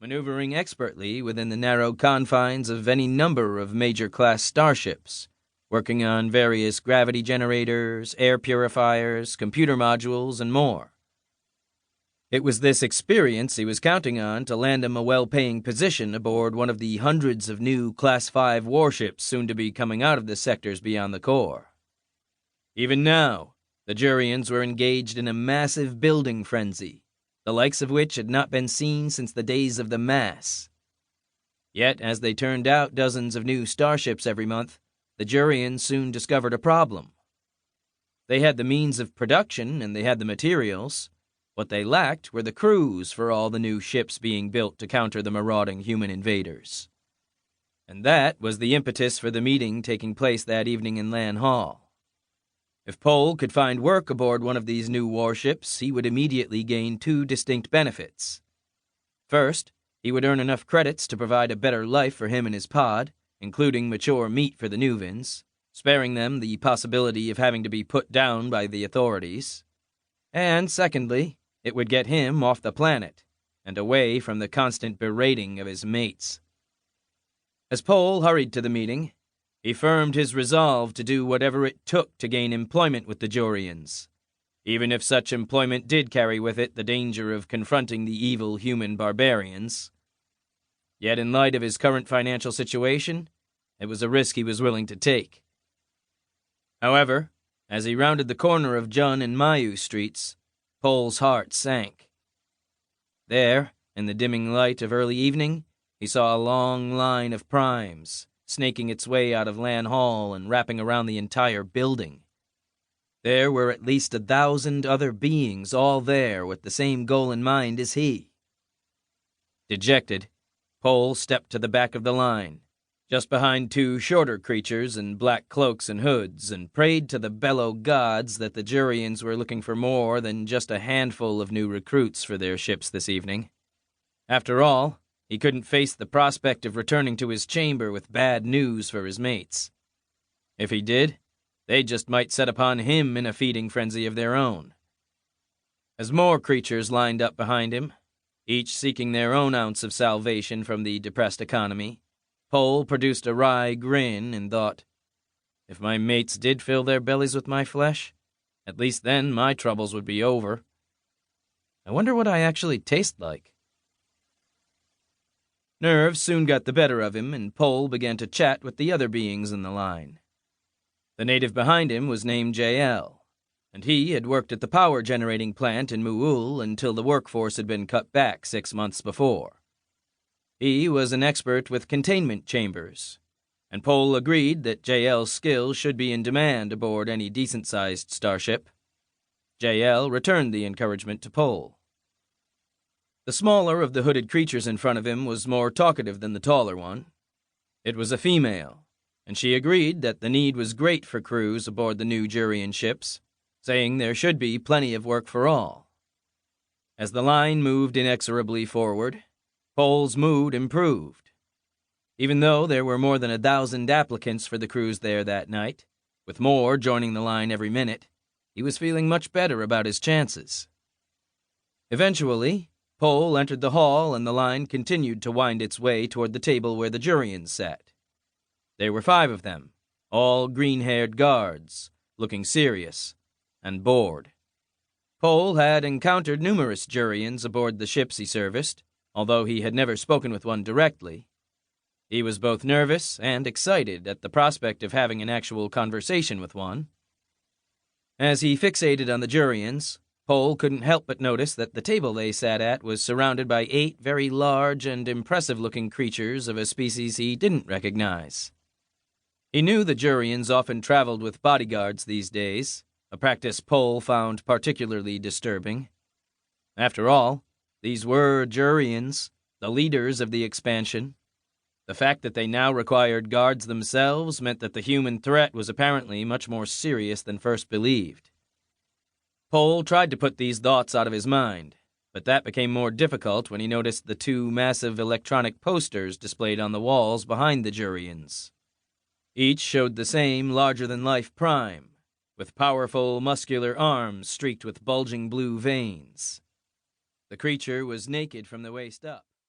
maneuvering expertly within the narrow confines of any number of major-class starships, working on various gravity generators, air purifiers, computer modules, and more. It was this experience he was counting on to land him a well-paying position aboard one of the hundreds of new Class 5 warships soon to be coming out of the sectors beyond the core. Even now, the Juireans were engaged in a massive building frenzy, the likes of which had not been seen since the days of the Mass. Yet, as they turned out dozens of new starships every month, the Juireans soon discovered a problem. They had the means of production and they had the materials. What they lacked were the crews for all the new ships being built to counter the marauding human invaders. And that was the impetus for the meeting taking place that evening in Lan Hall. If Pol could find work aboard one of these new warships, he would immediately gain two distinct benefits. First, he would earn enough credits to provide a better life for him and his pod, including mature meat for the Nuvins, sparing them the possibility of having to be put down by the authorities. And secondly, it would get him off the planet, and away from the constant berating of his mates. As Pol hurried to the meeting, he firmed his resolve to do whatever it took to gain employment with the Juireans, even if such employment did carry with it the danger of confronting the evil human barbarians. Yet in light of his current financial situation, it was a risk he was willing to take. However, as he rounded the corner of Jun and Mayu streets, Pol's heart sank. There, in the dimming light of early evening, he saw a long line of primes, snaking its way out of Lan Hall and wrapping around the entire building. There were at least 1,000 other beings all there with the same goal in mind as he. Dejected, Pol stepped to the back of the line, just behind two shorter creatures in black cloaks and hoods, and prayed to the bellow gods that the Juireans were looking for more than just a handful of new recruits for their ships this evening. After all, he couldn't face the prospect of returning to his chamber with bad news for his mates. If he did, they just might set upon him in a feeding frenzy of their own. As more creatures lined up behind him, each seeking their own ounce of salvation from the depressed economy, Pol produced a wry grin and thought, if my mates did fill their bellies with my flesh, at least then my troubles would be over. I wonder what I actually taste like. Nerves soon got the better of him, and Pol began to chat with the other beings in the line. The native behind him was named JL, and he had worked at the power-generating plant in Muul until the workforce had been cut back 6 months before. He was an expert with containment chambers, and Pol agreed that JL's skills should be in demand aboard any decent-sized starship. JL returned the encouragement to Pol. The smaller of the hooded creatures in front of him was more talkative than the taller one. It was a female, and she agreed that the need was great for crews aboard the new Juirean ships, saying there should be plenty of work for all. As the line moved inexorably forward, Pol's mood improved. Even though there were more than 1,000 applicants for the crews there that night, with more joining the line every minute, he was feeling much better about his chances. Eventually, Pol entered the hall and the line continued to wind its way toward the table where the Juireans sat. There were 5 of them, all green-haired guards, looking serious and bored. Pol had encountered numerous Juireans aboard the ships he serviced, although he had never spoken with one directly. He was both nervous and excited at the prospect of having an actual conversation with one. As he fixated on the Juireans, Pol couldn't help but notice that the table they sat at was surrounded by 8 very large and impressive-looking creatures of a species he didn't recognize. He knew the Juireans often traveled with bodyguards these days, a practice Pol found particularly disturbing. After all, these were Juireans, the leaders of the expansion. The fact that they now required guards themselves meant that the human threat was apparently much more serious than first believed. Pol tried to put these thoughts out of his mind, but that became more difficult when he noticed the 2 massive electronic posters displayed on the walls behind the Juireans. Each showed the same larger-than-life prime, with powerful, muscular arms streaked with bulging blue veins. The creature was naked from the waist up.